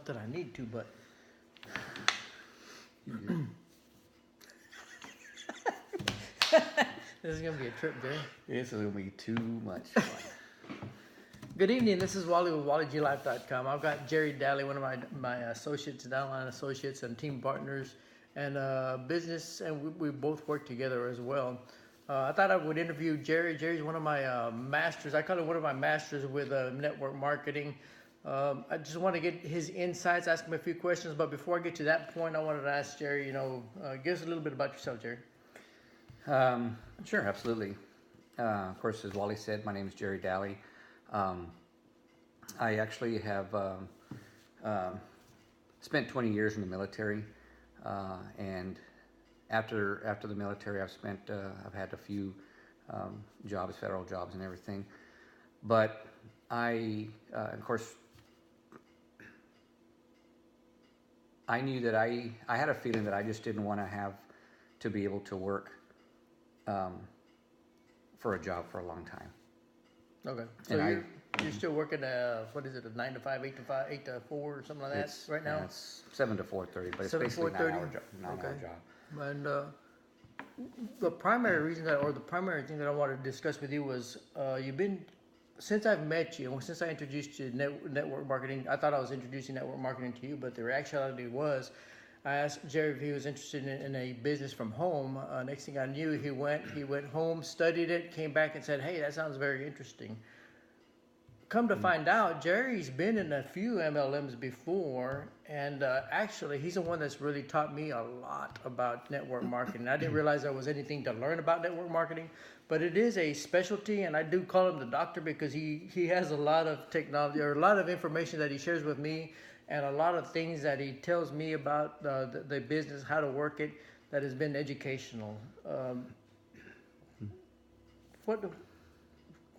that I need to, but this is gonna be a trip, Jerry. It's going to be too much fun. Good evening. This is Wally with WallyGLife.com. I've got Jerry Daly, one of my associates, downline associates, and team partners, and business, and we both work together as well. I thought I would interview Jerry. Jerry's one of my masters. I call it one of my masters with network marketing. I just want to get his insights, ask him a few questions. But before I get to that point, I wanted to ask Jerry, give us a little bit about yourself, Jerry. Sure, absolutely. Of course, as Wally said, my name is Jerry Daly. I actually have spent 20 years in the military, and after the military, I've had a few jobs, federal jobs, and everything. But of course, I knew that I had a feeling that I just didn't want to have to be able to work for a job for a long time. Okay. So you're still working what is it, a 9 to 5, 8 to 5, 8 to 4 or something like that right now? It's 7 to 4:30, but it's 7 to basically 4:30? 9-hour job. And the primary reason the primary thing that I wanted to discuss with you was since I've met you, since I introduced you to network marketing. I thought I was introducing network marketing to you, but the reality was, I asked Jerry if he was interested in a business from home. Next thing I knew, he went home, studied it, came back and said, "Hey, that sounds very interesting." Come to find out, Jerry's been in a few MLMs before, and actually, he's the one that's really taught me a lot about network marketing. I didn't realize there was anything to learn about network marketing, but it is a specialty, and I do call him the doctor because he has a lot of technology or a lot of information that he shares with me, and a lot of things that he tells me about the business, how to work it, that has been educational.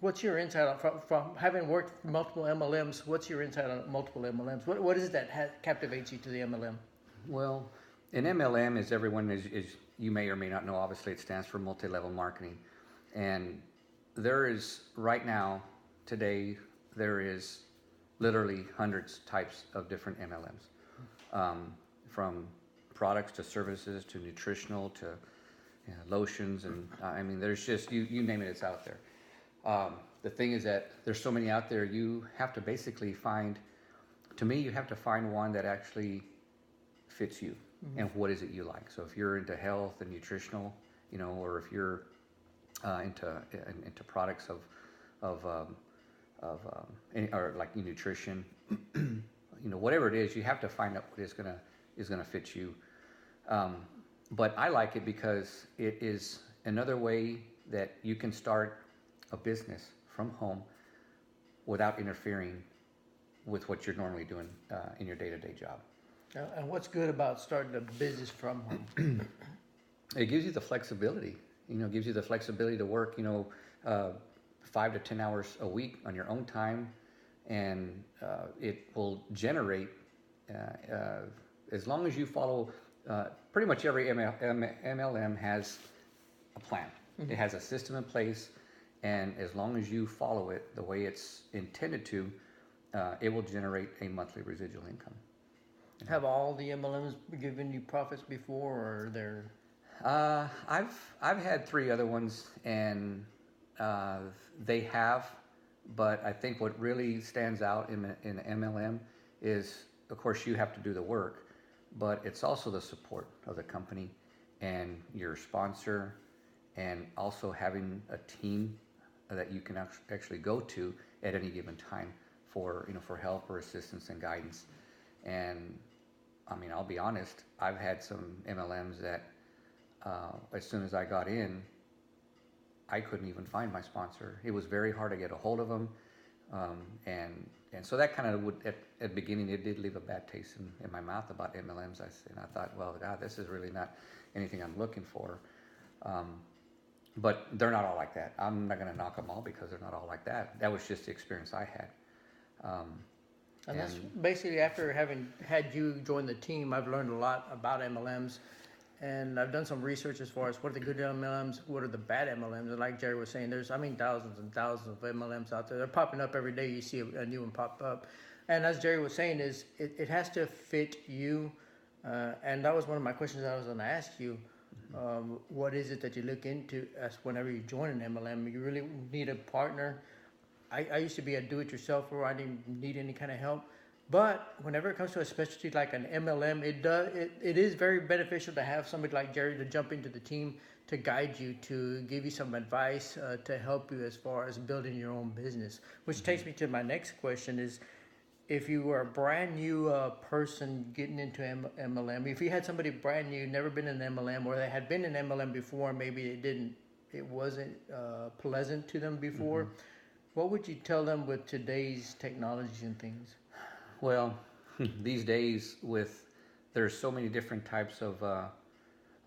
What's your insight from having worked multiple MLMs? What's your insight on multiple MLMs? What is it that captivates you to the MLM? Well, an MLM, as everyone is you may or may not know, obviously it stands for multi-level marketing, and there is right now today there is literally hundreds types of different MLMs, from products to services to nutritional to lotions, and I mean there's just you name it, it's out there. The thing is that there's so many out there, you have to basically you have to find one that actually fits you. Mm-hmm. And what is it you like. So if you're into health and nutritional, or if you're into products or like nutrition, whatever it is, you have to find out what is gonna fit you. But I like it because it is another way that you can start a business from home without interfering with what you're normally doing in your day-to-day job. And what's good about starting a business from home? It gives you the flexibility. Gives you the flexibility to work, 5 to 10 hours a week on your own time, and it will generate as long as you follow. Pretty much every MLM has a plan. Mm-hmm. It has a system in place. And as long as you follow it the way it's intended to, it will generate a monthly residual income. Have all the MLMs given you profits before, or they're? I've had 3 other ones, and they have. But I think what really stands out in MLM is, of course, you have to do the work, but it's also the support of the company and your sponsor, and also having a team that you can actually go to at any given time for help or assistance and guidance. And I mean, I'll be honest, I've had some MLMs that as soon as I got in, I couldn't even find my sponsor. It was very hard to get a hold of them, and so that kind of would at the beginning, it did leave a bad taste in my mouth about MLMs. I thought, well, God, this is really not anything I'm looking for. But they're not all like that. I'm not going to knock them all because they're not all like that. That was just the experience I had. And that's basically after having had you join the team, I've learned a lot about MLMs. And I've done some research as far as what are the good MLMs, what are the bad MLMs. And like Jerry was saying, there's, thousands and thousands of MLMs out there. They're popping up every day. You see a new one pop up. And as Jerry was saying, is it has to fit you. And that was one of my questions that I was going to ask you. What is it that you look into as whenever you join an MLM? You really need a partner. I used to be a do-it-yourselfer where I didn't need any kind of help. But whenever it comes to a specialty like an MLM, it is very beneficial to have somebody like Jerry to jump into the team to guide you, to give you some advice, to help you as far as building your own business. Which takes me to my next question is, if you were a brand new person getting into MLM, if you had somebody brand new, never been in an MLM, or they had been in MLM before, maybe it wasn't pleasant to them before, what would you tell them with today's technologies and things? Well, these days there's so many different types of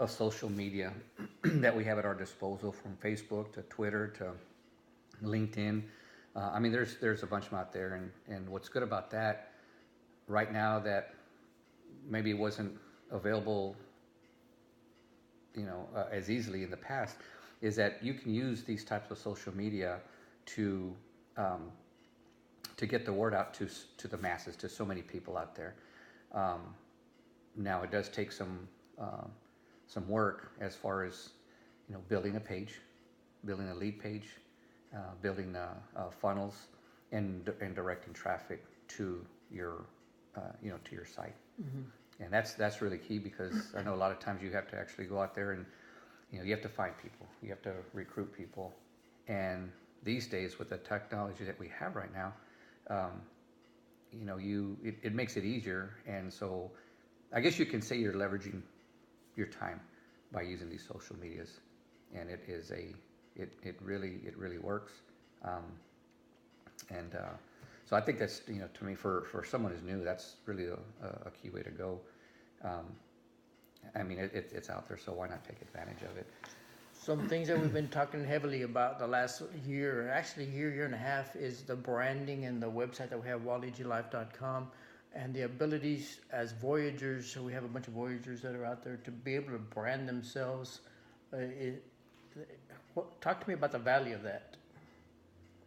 social media that we have at our disposal, from Facebook to Twitter to LinkedIn. I mean, there's a bunch of them out there, and what's good about that right now that maybe it wasn't available, as easily in the past, is that you can use these types of social media to get the word out to the masses, to so many people out there. Now it does take some work as far as building a page, building a lead page, building funnels, and directing traffic to your to your site. And that's really key, because I know a lot of times you have to actually go out there and you have to find people, you have to recruit people, and these days with the technology that we have right now, it makes it easier. And so I guess you can say you're leveraging your time by using these social medias, and it really works. So I think that's, to me, for someone who's new, that's really a key way to go. I mean, it's out there, so why not take advantage of it? Some things that we've been talking heavily about the last year, actually year and a half, is the branding and the website that we have, wallegglife.com, and the abilities as Voyagers. So we have a bunch of Voyagers that are out there to be able to brand themselves. Talk to me about the value of that.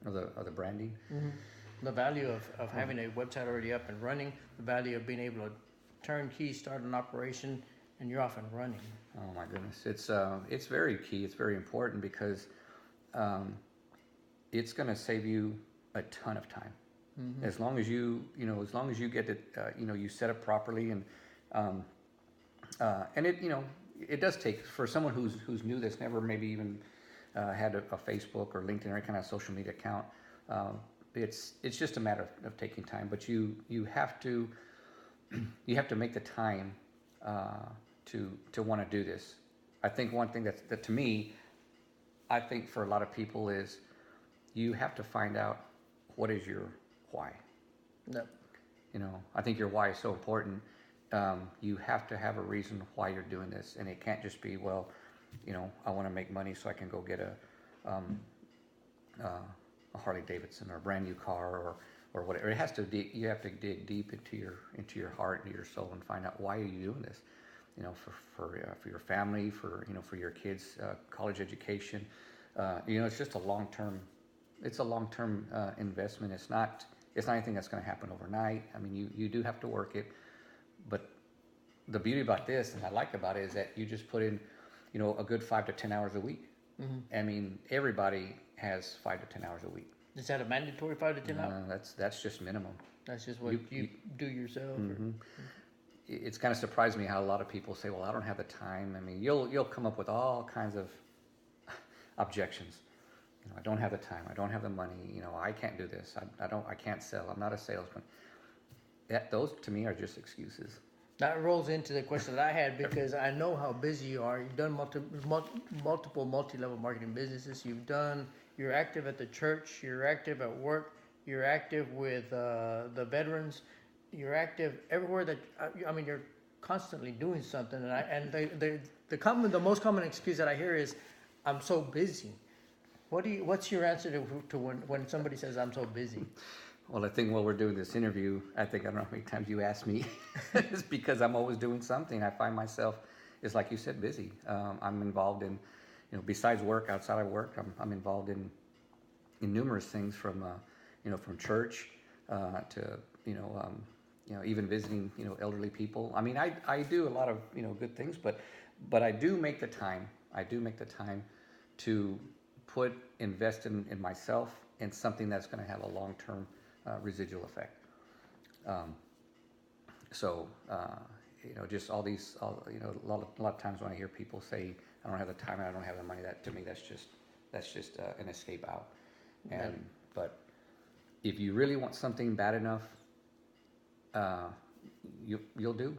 Of the branding? Mm-hmm. The value of having a website already up and running, the value of being able to turnkey, start an operation, and you're off and running. Oh my goodness, it's very key. It's very important, because it's going to save you a ton of time. Mm-hmm. As long as as long as you get it, you set it properly, and it does take, for someone who's new, that's never maybe even had a Facebook or LinkedIn or any kind of social media account. It's just a matter of taking time, but you have to make the time to want to do this. I think one thing that to me, I think for a lot of people, is you have to find out what is your why. Yep. I think your why is so important. You have to have a reason why you're doing this, and it can't just be, well, I want to make money so I can go get a Harley Davidson or a brand new car or whatever. It has to. You have to dig deep into your heart and your soul and find out, why are you doing this? For your family, for your kids' college education. It's just a long term. It's a long term investment. It's not anything that's going to happen overnight. I mean, you do have to work it, but the beauty about this, and I like about it, is that you just put in, a good 5 to 10 hours a week. Mm-hmm. I mean, everybody has 5 to 10 hours a week. Is that a mandatory 5 to 10 hours? That's just minimum. That's just what you do yourself. Mm-hmm. It's kind of surprised me how a lot of people say, well, I don't have the time. I mean, you'll come up with all kinds of objections. I don't have the time. I don't have the money. I can't do this. I can't sell. I'm not a salesman. Those to me are just excuses. That rolls into the question that I had, because I know how busy you are. You've done multiple multi-level marketing businesses. You're active at the church. You're active at work. You're active with the veterans. You're active everywhere that, you're constantly doing something. And the most common excuse that I hear is, I'm so busy. What's your answer to when somebody says, I'm so busy? Well, I think while we're doing this interview, I don't know how many times you asked me. It's because I'm always doing something. I find myself, it's like you said, busy. I'm involved in, besides work, outside of work, I'm involved in numerous things, from church to even visiting elderly people. I mean, I do a lot of good things, but I do make the time. I do make the time to invest in myself and something that's going to have a long term residual effect. Um, so just a lot of times when I hear people say I don't have the time and I don't have the money, that to me that's just an escape out. And but if you really want something bad enough, you'll do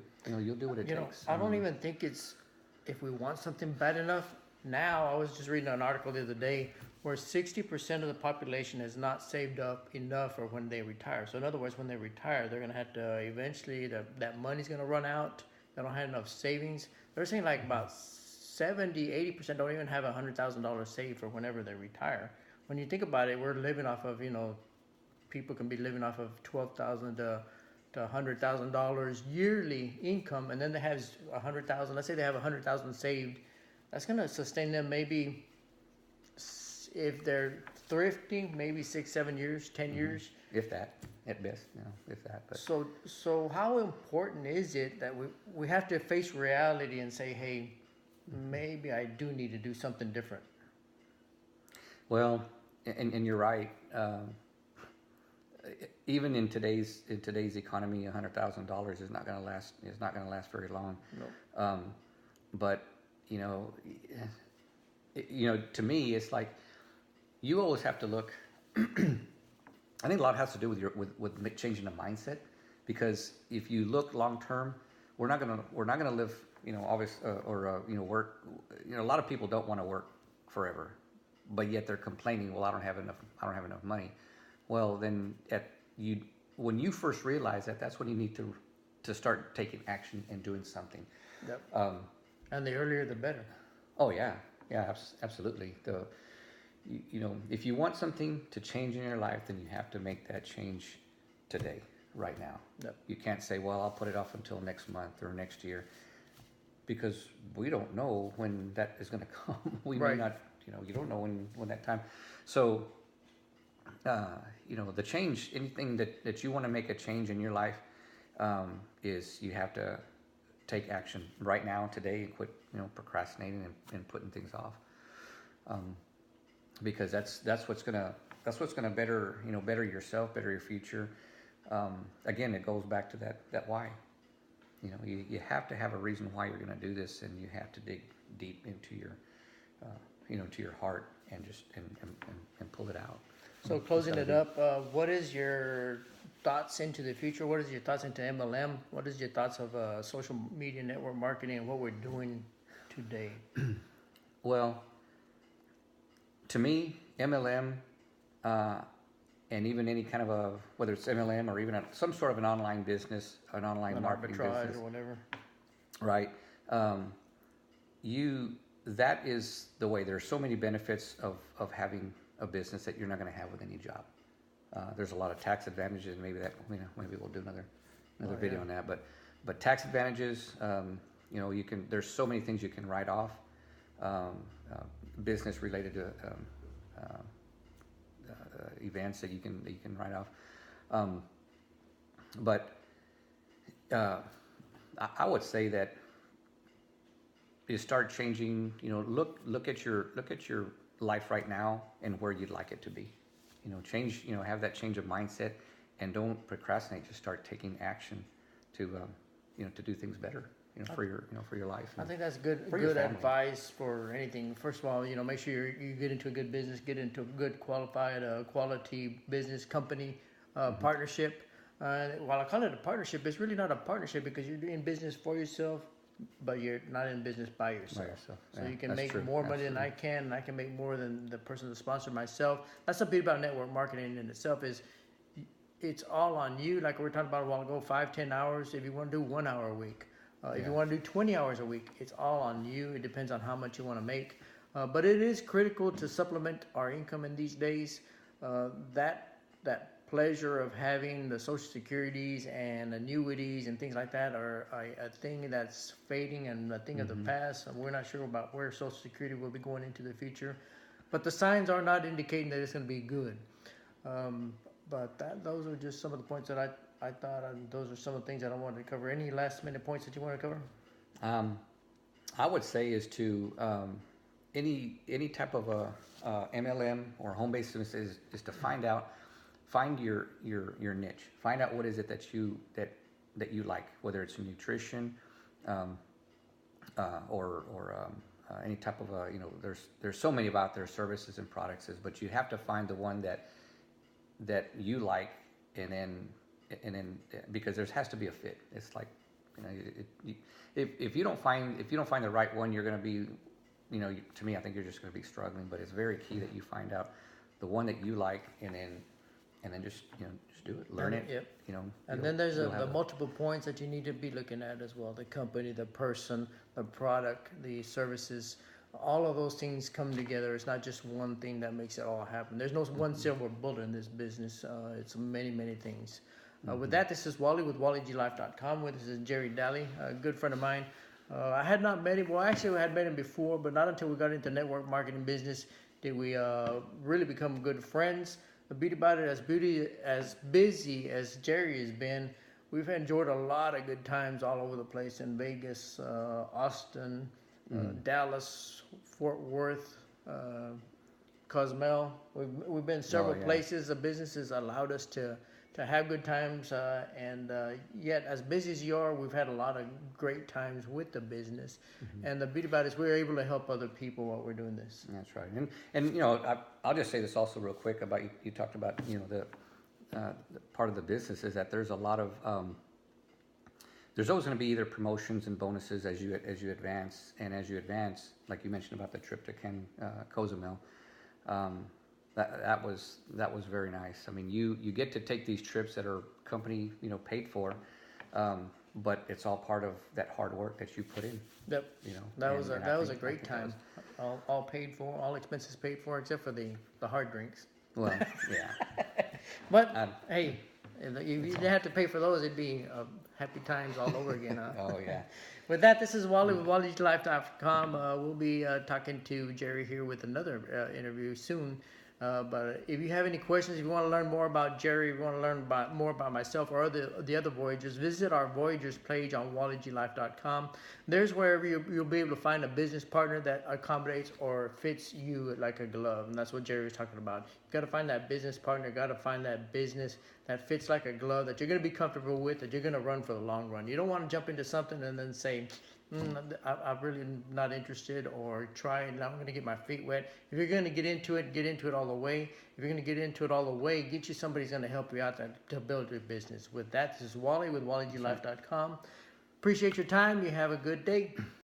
what it takes. I don't even think it's if we want something bad enough. Now, I was just reading an article the other day where 60% of the population has not saved up enough for when they retire. So in other words, when they retire, they're going to have to eventually, that money's going to run out. They don't have enough savings. They're saying like about 70, 80% don't even have $100,000 saved for whenever they retire. When you think about it, we're living off of, people can be living off of $12,000 to $100,000 yearly income, and then they have 100,000. Let's say they have 100,000 saved. That's going to sustain them maybe, if they're thrifting, maybe 6, 7 years, 10 years. If that, at best, if that. But So how important is it that we have to face reality and say, hey, maybe I do need to do something different? Well, and you're right. Even in today's economy, $100,000 is not going to last. It's not going to last very long. No. But to me, it's like you always have to look. I think a lot has to do with changing the mindset, because if you look long term, we're not gonna live, work. A lot of people don't want to work forever, but yet they're complaining. Well, I don't have enough money. Well, then when you first realize that, that's when you need to start taking action and doing something. Yep. And the earlier the better. Oh yeah, absolutely. If you want something to change in your life, then you have to make that change today, right now. Yep. You can't say, well, I'll put it off until next month or next year, because we don't know when that is going to come. We Right. may not, you don't know when that time. So, the change, anything that you want to make a change in your life, is you have to take action right now, today, and quit, procrastinating and putting things off. Because that's what's gonna better yourself, better your future. Again, it goes back to that why. You have to have a reason why you're gonna do this, and you have to dig deep into your heart and just and pull it out. So closing it up, what is your thoughts into the future? What is your thoughts into MLM? What is your thoughts of social media network marketing and what we're doing today? Well, to me, MLM, and even any kind of whether it's MLM or even some sort of an online business, an online marketing arbitrage business, or whatever. right? That is the way. There are so many benefits of having a business that you're not going to have with any job. There's a lot of tax advantages. Maybe we'll do another video on that. But tax advantages, there's so many things you can write off. Business related to events that you can write off. But I would say that you start changing. Look at your life right now and where you'd like it to be. Change. Have that change of mindset, and don't procrastinate. Just start taking action to do things better. For your life. I think that's good family. advice for anything. First of all, make sure you get into a good business, get into a good qualified quality business company partnership. While I call it a partnership, it's really not a partnership because you're doing business for yourself, but you're not in business by yourself. So Yeah, you can that's make true. more money than I can, and I can make more than the person that sponsored myself. That's the beauty about network marketing in itself is it's all on you. Like we were talking about a while ago, 5-10 hours. If you want to do 1 hour a week. If you want to do 20 hours a week, it's all on you. It depends on how much you want to make. But it is critical to supplement our income in these days. That pleasure of having the Social Securities and annuities and things like that are a thing that's fading and a thing of the past. And we're not sure about where Social Security will be going into the future. But the signs are not indicating that it's going to be good. But those are just some of the points that I thought, and those are some of the things that I wanted to cover. Any last minute points that you want to cover? I would say is to any type of a MLM or home-based business is to find your niche. Find out what is it that you like, whether it's nutrition, or any type of there's so many about their services and products, but you have to find the one that you like, and then because there has to be a fit. It's like, if you don't find the right one, you're going to be, to me, I think you're just going to be struggling. But it's very key that you find out the one that you like, and then just do it, learn it. Yep. And you'll- then there's you'll the have multiple points that you need to be looking at as well: the company, the person, the product, the services. All of those things come together. It's not just one thing that makes it all happen. There's no one silver bullet in this business. It's many, many things. With that, this is Wally with WallyGLife.com. This is Jerry Daly, a good friend of mine. I had not met him. Well, actually, I had met him before, but not until we got into network marketing business did we really become good friends. The beauty about it, as busy as Jerry has been, we've enjoyed a lot of good times all over the place in Vegas, Austin, Dallas, Fort Worth, Cozumel. We've been several places. The business has allowed us to have good times, and yet as busy as you are, we've had a lot of great times with the business. And the beauty about it is we're able to help other people while we're doing this. That's right. And I'll just say this also real quick about you talked about the part of the business is that there's a lot of there's always going to be either promotions and bonuses as you advance, and as you advance, like you mentioned about the trip to Cozumel. That was very nice. I mean, you get to take these trips that are company paid for, but it's all part of that hard work that you put in. Yep. That was a great I think time. All paid for, all expenses paid for, except for the hard drinks. Well, yeah. But hey, if you didn't have to pay for those, it'd be happy times all over again. Huh? Oh yeah. With that, this is Wally with WallyGLife.com. We'll be talking to Jerry here with another interview soon. But if you have any questions, if you want to learn more about Jerry, if you want to learn more about myself or the other Voyagers, visit our Voyagers page on WallyGLife.com. There's wherever you'll be able to find a business partner that accommodates or fits you like a glove. And that's what Jerry was talking about. You got to find that business partner, got to find that business that fits like a glove, that you're going to be comfortable with, that you're going to run for the long run. You don't want to jump into something and then say, I'm really not interested, or try and I'm going to get my feet wet. If you're going to get into it all the way. If you're going to get into it all the way, get you somebody who's going to help you out to build your business. With that, this is Wally with WallyGLife.com. Appreciate your time. You have a good day.